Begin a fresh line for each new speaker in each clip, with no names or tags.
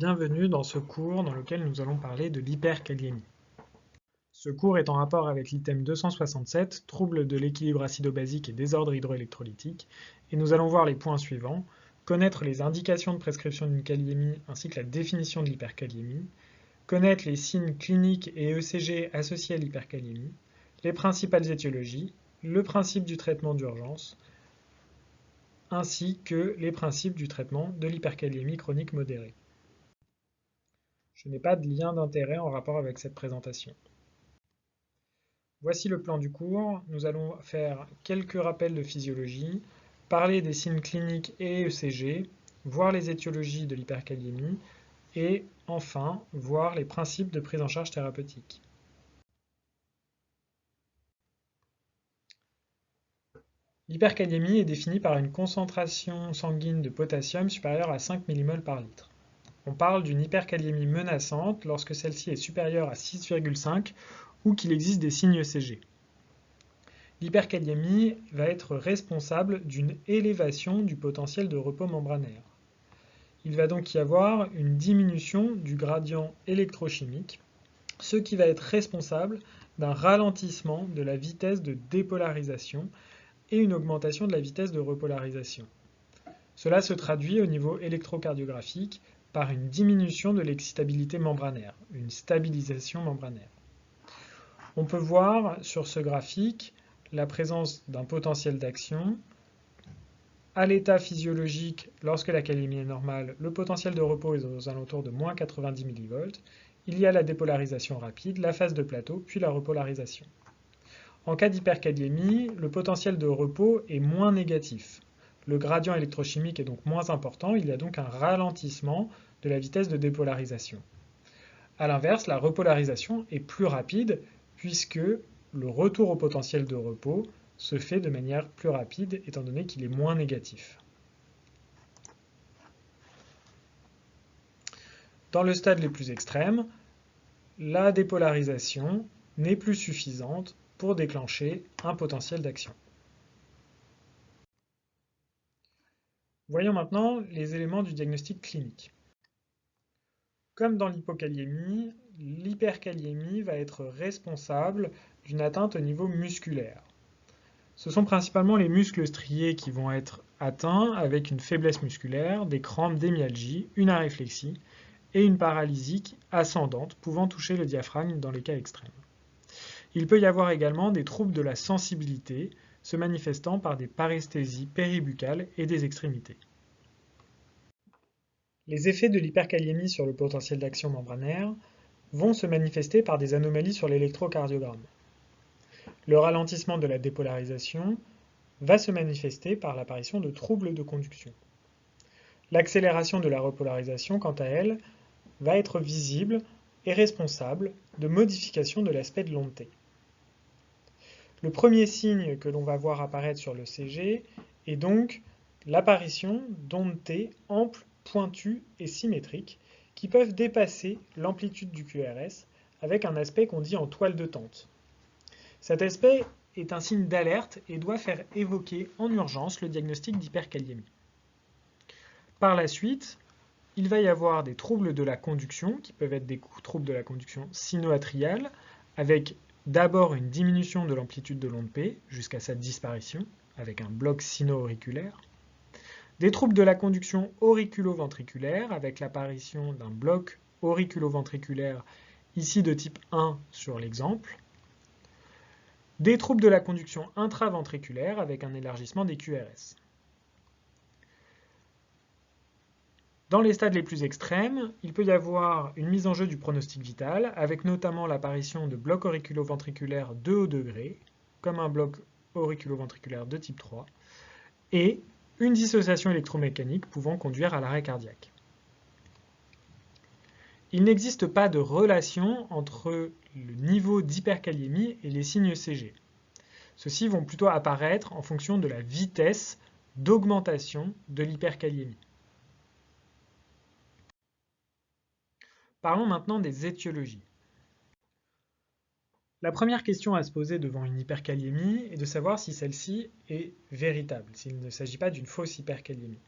Bienvenue dans ce cours dans lequel nous allons parler de l'hyperkaliémie. Ce cours est en rapport avec l'item 267, troubles de l'équilibre acido-basique et désordre hydroélectrolytique, et nous allons voir les points suivants: connaître les indications de prescription d'une kaliémie ainsi que la définition de l'hyperkaliémie, connaître les signes cliniques et ECG associés à l'hyperkaliémie, les principales étiologies, le principe du traitement d'urgence, ainsi que les principes du traitement de l'hyperkaliémie chronique modérée. Je n'ai pas de lien d'intérêt en rapport avec cette présentation. Voici le plan du cours. Nous allons faire quelques rappels de physiologie, parler des signes cliniques et ECG, voir les étiologies de l'hyperkaliémie et enfin voir les principes de prise en charge thérapeutique. L'hyperkaliémie est définie par une concentration sanguine de potassium supérieure à 5 mmol par litre. On parle d'une hyperkaliémie menaçante lorsque celle-ci est supérieure à 6,5 ou qu'il existe des signes ECG. L'hyperkaliémie va être responsable d'une élévation du potentiel de repos membranaire. Il va donc y avoir une diminution du gradient électrochimique, ce qui va être responsable d'un ralentissement de la vitesse de dépolarisation et une augmentation de la vitesse de repolarisation. Cela se traduit au niveau électrocardiographique par une diminution de l'excitabilité membranaire, une stabilisation membranaire. On peut voir sur ce graphique la présence d'un potentiel d'action. À l'état physiologique, lorsque la kaliémie est normale, le potentiel de repos est aux alentours de moins 90 mV. Il y a la dépolarisation rapide, la phase de plateau, puis la repolarisation. En cas d'hyperkaliémie, le potentiel de repos est moins négatif. Le gradient électrochimique est donc moins important, il y a donc un ralentissement de la vitesse de dépolarisation. A l'inverse, la repolarisation est plus rapide puisque le retour au potentiel de repos se fait de manière plus rapide étant donné qu'il est moins négatif. Dans le stade les plus extrêmes, la dépolarisation n'est plus suffisante pour déclencher un potentiel d'action. Voyons maintenant les éléments du diagnostic clinique. Comme dans l'hypokaliémie, l'hyperkaliémie va être responsable d'une atteinte au niveau musculaire. Ce sont principalement les muscles striés qui vont être atteints avec une faiblesse musculaire, des crampes, des myalgies, une aréflexie et une paralysie ascendante pouvant toucher le diaphragme dans les cas extrêmes. Il peut y avoir également des troubles de la sensibilité se manifestant par des paresthésies péribuccales et des extrémités. Les effets de l'hyperkaliémie sur le potentiel d'action membranaire vont se manifester par des anomalies sur l'électrocardiogramme. Le ralentissement de la dépolarisation va se manifester par l'apparition de troubles de conduction. L'accélération de la repolarisation, quant à elle, va être visible et responsable de modifications de l'aspect de l'onde T. Le premier signe que l'on va voir apparaître sur le CG est donc l'apparition d'ondes T amples, pointues et symétriques qui peuvent dépasser l'amplitude du QRS avec un aspect qu'on dit en toile de tente. Cet aspect est un signe d'alerte et doit faire évoquer en urgence le diagnostic d'hyperkaliémie. Par la suite, il va y avoir des troubles de la conduction qui peuvent être des troubles de la conduction sino-atriale avec d'abord une diminution de l'amplitude de l'onde P jusqu'à sa disparition avec un bloc sino-auriculaire, des troubles de la conduction auriculo-ventriculaire avec l'apparition d'un bloc auriculo-ventriculaire ici de type 1 sur l'exemple, des troubles de la conduction intraventriculaire avec un élargissement des QRS. Dans les stades les plus extrêmes, il peut y avoir une mise en jeu du pronostic vital, avec notamment l'apparition de blocs auriculo-ventriculaires de haut degré, comme un bloc auriculo-ventriculaire de type 3, et une dissociation électromécanique pouvant conduire à l'arrêt cardiaque. Il n'existe pas de relation entre le niveau d'hyperkaliémie et les signes ECG. Ceux-ci vont plutôt apparaître en fonction de la vitesse d'augmentation de l'hyperkaliémie. Parlons maintenant des étiologies. La première question à se poser devant une hyperkaliémie est de savoir si celle-ci est véritable, s'il ne s'agit pas d'une fausse hyperkaliémie.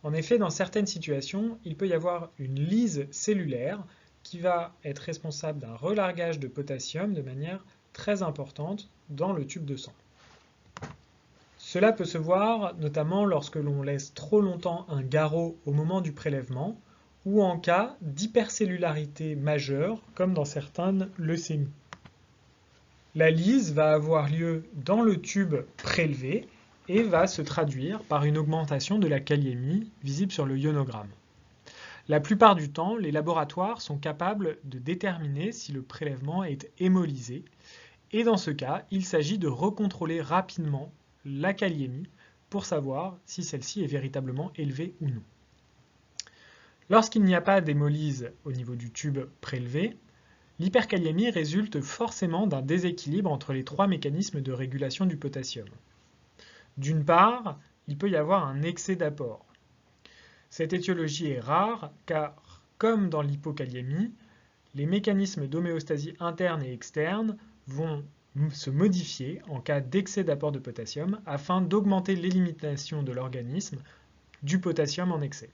En effet, dans certaines situations, il peut y avoir une lyse cellulaire qui va être responsable d'un relargage de potassium de manière très importante dans le tube de sang. Cela peut se voir notamment lorsque l'on laisse trop longtemps un garrot au moment du prélèvement ou en cas d'hypercellularité majeure, comme dans certaines leucémies. La lyse va avoir lieu dans le tube prélevé et va se traduire par une augmentation de la kaliémie visible sur le ionogramme. La plupart du temps, les laboratoires sont capables de déterminer si le prélèvement est hémolysé, et dans ce cas, il s'agit de recontrôler rapidement la kaliémie pour savoir si celle-ci est véritablement élevée ou non. Lorsqu'il n'y a pas d'hémolyse au niveau du tube prélevé, l'hyperkaliémie résulte forcément d'un déséquilibre entre les trois mécanismes de régulation du potassium. D'une part, il peut y avoir un excès d'apport. Cette étiologie est rare car, comme dans l'hypokaliémie, les mécanismes d'homéostasie interne et externe vont se modifier en cas d'excès d'apport de potassium afin d'augmenter l'élimination de l'organisme du potassium en excès.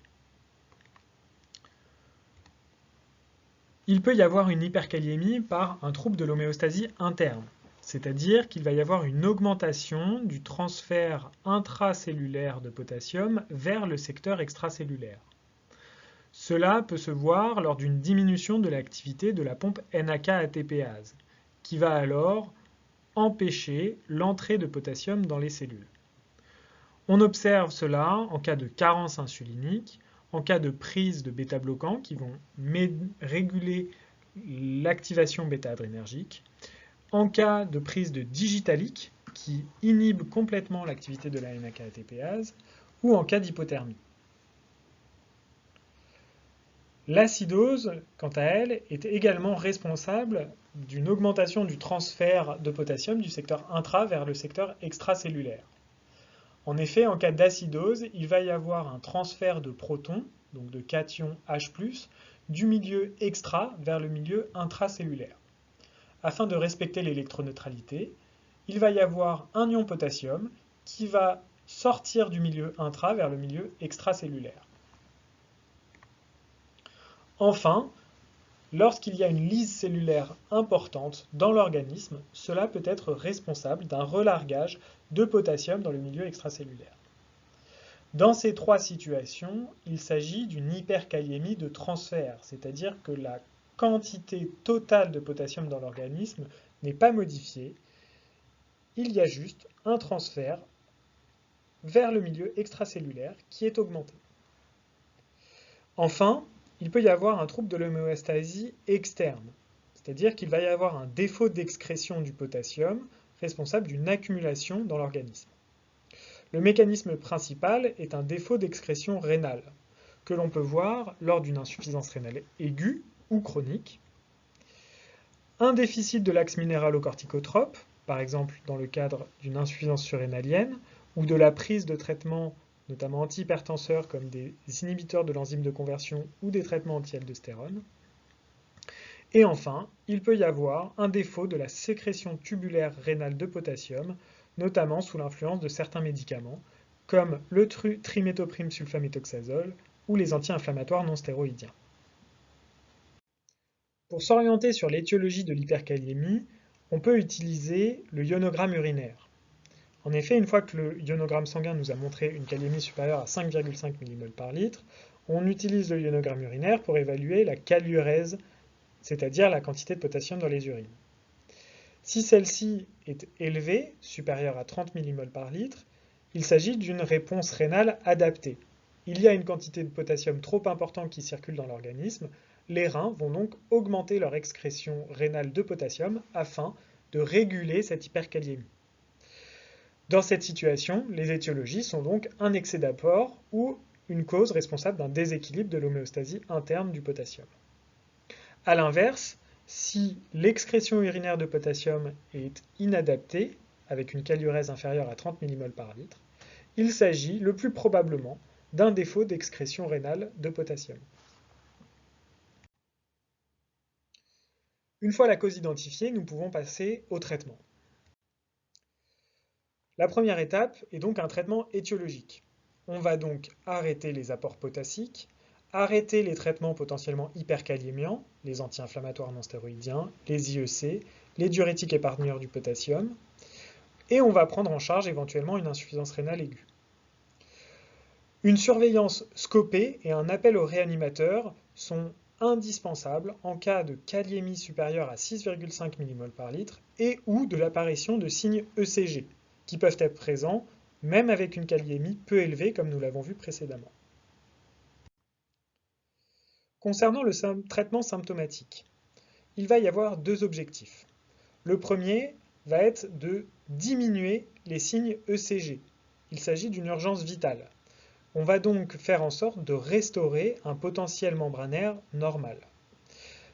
Il peut y avoir une hyperkaliémie par un trouble de l'homéostasie interne, c'est-à-dire qu'il va y avoir une augmentation du transfert intracellulaire de potassium vers le secteur extracellulaire. Cela peut se voir lors d'une diminution de l'activité de la pompe NAK-ATPase, qui va alors empêcher l'entrée de potassium dans les cellules. On observe cela en cas de carence insulinique, en cas de prise de bêta-bloquants qui vont réguler l'activation bêta-adrénergique, en cas de prise de digitalique qui inhibe complètement l'activité de la NAK-ATPase, ou en cas d'hypothermie. L'acidose, quant à elle, est également responsable d'une augmentation du transfert de potassium du secteur intra vers le secteur extracellulaire. En effet, en cas d'acidose, il va y avoir un transfert de protons, donc de cations H+, du milieu extra vers le milieu intracellulaire. Afin de respecter l'électroneutralité, il va y avoir un ion potassium qui va sortir du milieu intra vers le milieu extracellulaire. Enfin, lorsqu'il y a une lyse cellulaire importante dans l'organisme, cela peut être responsable d'un relargage de potassium dans le milieu extracellulaire. Dans ces trois situations, il s'agit d'une hyperkaliémie de transfert, c'est-à-dire que la quantité totale de potassium dans l'organisme n'est pas modifiée, il y a juste un transfert vers le milieu extracellulaire qui est augmenté. Enfin, il peut y avoir un trouble de l'homéostasie externe, c'est-à-dire qu'il va y avoir un défaut d'excrétion du potassium responsable d'une accumulation dans l'organisme. Le mécanisme principal est un défaut d'excrétion rénale, que l'on peut voir lors d'une insuffisance rénale aiguë ou chronique, un déficit de l'axe minéralocorticotrope, par exemple dans le cadre d'une insuffisance surrénalienne, ou de la prise de traitements notamment antihypertenseurs comme des inhibiteurs de l'enzyme de conversion ou des traitements anti-aldostérone. Et enfin, il peut y avoir un défaut de la sécrétion tubulaire rénale de potassium, notamment sous l'influence de certains médicaments, comme le triméthoprim sulfaméthoxazole ou les anti-inflammatoires non stéroïdiens. Pour s'orienter sur l'étiologie de l'hyperkaliémie, on peut utiliser le ionogramme urinaire. En effet, une fois que le ionogramme sanguin nous a montré une kaliémie supérieure à 5,5 mmol par litre, on utilise le ionogramme urinaire pour évaluer la kaliurèse, c'est-à-dire la quantité de potassium dans les urines. Si celle-ci est élevée, supérieure à 30 mmol par litre, il s'agit d'une réponse rénale adaptée. Il y a une quantité de potassium trop importante qui circule dans l'organisme, les reins vont donc augmenter leur excrétion rénale de potassium afin de réguler cette hyperkaliémie. Dans cette situation, les étiologies sont donc un excès d'apport ou une cause responsable d'un déséquilibre de l'homéostasie interne du potassium. A l'inverse, si l'excrétion urinaire de potassium est inadaptée, avec une kaliurèse inférieure à 30 mmol par litre, il s'agit le plus probablement d'un défaut d'excrétion rénale de potassium. Une fois la cause identifiée, nous pouvons passer au traitement. La première étape est donc un traitement étiologique. On va donc arrêter les apports potassiques, arrêter les traitements potentiellement hyperkaliémiants, les anti-inflammatoires non stéroïdiens, les IEC, les diurétiques épargneurs du potassium, et on va prendre en charge éventuellement une insuffisance rénale aiguë. Une surveillance scopée et un appel au réanimateur sont indispensables en cas de kaliémie supérieure à 6,5 mmol par litre et ou de l'apparition de signes ECG, qui peuvent être présents même avec une kaliémie peu élevée comme nous l'avons vu précédemment. Concernant le traitement symptomatique, il va y avoir deux objectifs. Le premier va être de diminuer les signes ECG. Il s'agit d'une urgence vitale. On va donc faire en sorte de restaurer un potentiel membranaire normal.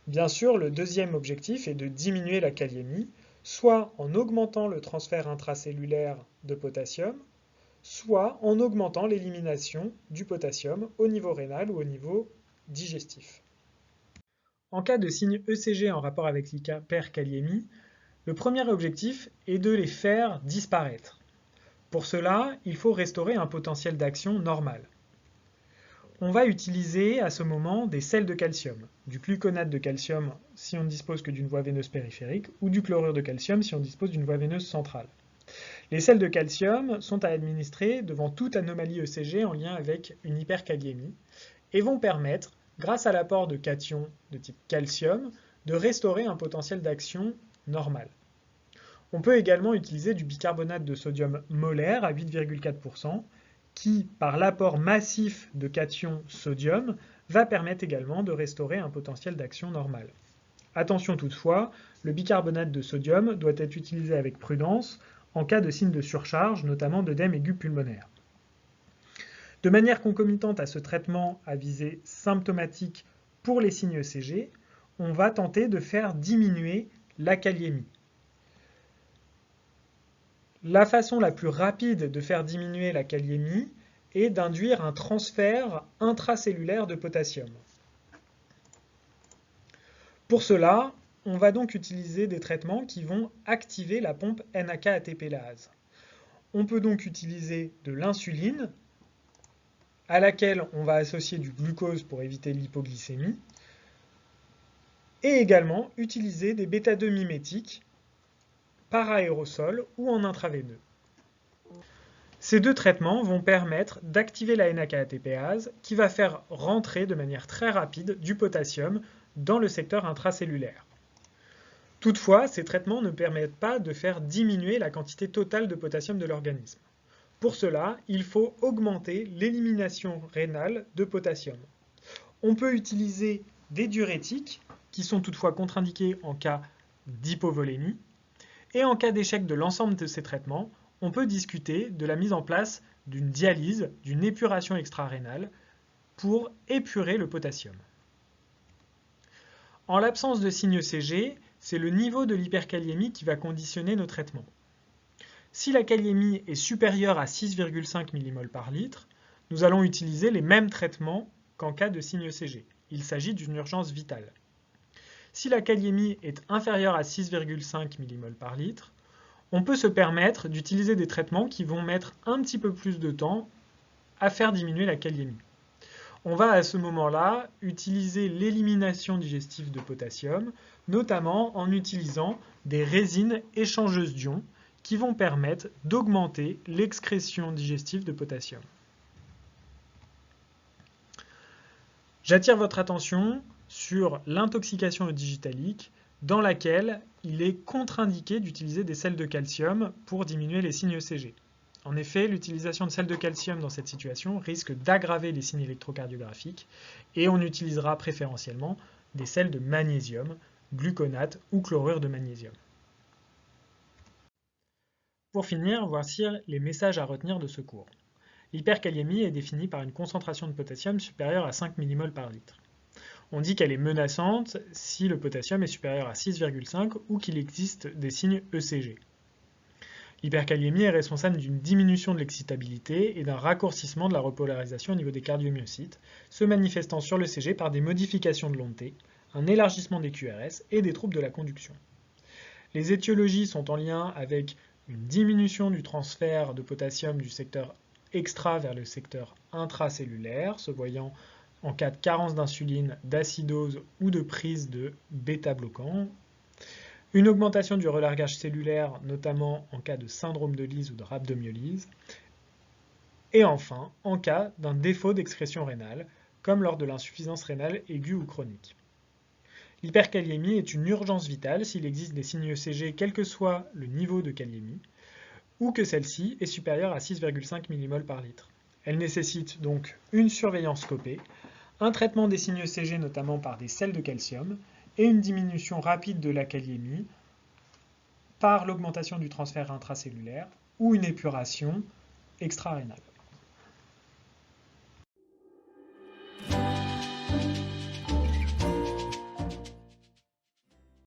Bien sûr, le deuxième objectif est de diminuer la kaliémie, soit en augmentant le transfert intracellulaire de potassium, soit en augmentant l'élimination du potassium au niveau rénal ou au niveau digestif. En cas de signes ECG en rapport avec l'hyperkaliémie, le premier objectif est de les faire disparaître. Pour cela, il faut restaurer un potentiel d'action normal. On va utiliser à ce moment des sels de calcium, du gluconate de calcium si on ne dispose que d'une voie veineuse périphérique, ou du chlorure de calcium si on dispose d'une voie veineuse centrale. Les sels de calcium sont à administrer devant toute anomalie ECG en lien avec une hyperkaliémie et vont permettre, grâce à l'apport de cations de type calcium, de restaurer un potentiel d'action normal. On peut également utiliser du bicarbonate de sodium molaire à 8,4% qui, par l'apport massif de cations sodium, va permettre également de restaurer un potentiel d'action normal. Attention toutefois, le bicarbonate de sodium doit être utilisé avec prudence en cas de signe de surcharge, notamment d'œdème aigu pulmonaire. De manière concomitante à ce traitement à visée symptomatique pour les signes ECG, on va tenter de faire diminuer la kaliémie. La façon la plus rapide de faire diminuer la kaliémie est d'induire un transfert intracellulaire de potassium. Pour cela, on va donc utiliser des traitements qui vont activer la pompe NAK-ATPase. On peut donc utiliser de l'insuline, à laquelle on va associer du glucose pour éviter l'hypoglycémie, et également utiliser des bêta-2 mimétiques par aérosol ou en intraveineux. Ces deux traitements vont permettre d'activer la NAK-ATPase qui va faire rentrer de manière très rapide du potassium dans le secteur intracellulaire. Toutefois, ces traitements ne permettent pas de faire diminuer la quantité totale de potassium de l'organisme. Pour cela, il faut augmenter l'élimination rénale de potassium. On peut utiliser des diurétiques, qui sont toutefois contre-indiqués en cas d'hypovolémie, et en cas d'échec de l'ensemble de ces traitements, on peut discuter de la mise en place d'une dialyse, d'une épuration extra-rénale, pour épurer le potassium. En l'absence de signes ECG, c'est le niveau de l'hyperkaliémie qui va conditionner nos traitements. Si la kaliémie est supérieure à 6,5 mmol par litre, nous allons utiliser les mêmes traitements qu'en cas de signe ECG. Il s'agit d'une urgence vitale. Si la kaliémie est inférieure à 6,5 mmol par litre, on peut se permettre d'utiliser des traitements qui vont mettre un petit peu plus de temps à faire diminuer la kaliémie. On va à ce moment-là utiliser l'élimination digestive de potassium, notamment en utilisant des résines échangeuses d'ions qui vont permettre d'augmenter l'excrétion digestive de potassium. J'attire votre attention sur l'intoxication digitalique dans laquelle il est contre-indiqué d'utiliser des sels de calcium pour diminuer les signes ECG. En effet, l'utilisation de sels de calcium dans cette situation risque d'aggraver les signes électrocardiographiques et on utilisera préférentiellement des sels de magnésium, gluconate ou chlorure de magnésium. Pour finir, voici les messages à retenir de ce cours. L'hyperkaliémie est définie par une concentration de potassium supérieure à 5 mmol par litre. On dit qu'elle est menaçante si le potassium est supérieur à 6,5 ou qu'il existe des signes ECG. L'hyperkaliémie est responsable d'une diminution de l'excitabilité et d'un raccourcissement de la repolarisation au niveau des cardiomyocytes, se manifestant sur l'ECG par des modifications de l'onde T, un élargissement des QRS et des troubles de la conduction. Les étiologies sont en lien avec une diminution du transfert de potassium du secteur extra vers le secteur intracellulaire, se voyant en cas de carence d'insuline, d'acidose ou de prise de bêta-bloquants. Une augmentation du relargage cellulaire, notamment en cas de syndrome de Lise ou de rhabdomyolyse. Et enfin, en cas d'un défaut d'excrétion rénale, comme lors de l'insuffisance rénale aiguë ou chronique. L'hyperkaliémie est une urgence vitale s'il existe des signes ECG quel que soit le niveau de kaliémie, ou que celle-ci est supérieure à 6,5 mmol par litre. Elle nécessite donc une surveillance scopée, un traitement des signes ECG notamment par des sels de calcium, et une diminution rapide de la kaliémie par l'augmentation du transfert intracellulaire ou une épuration extra-rénale.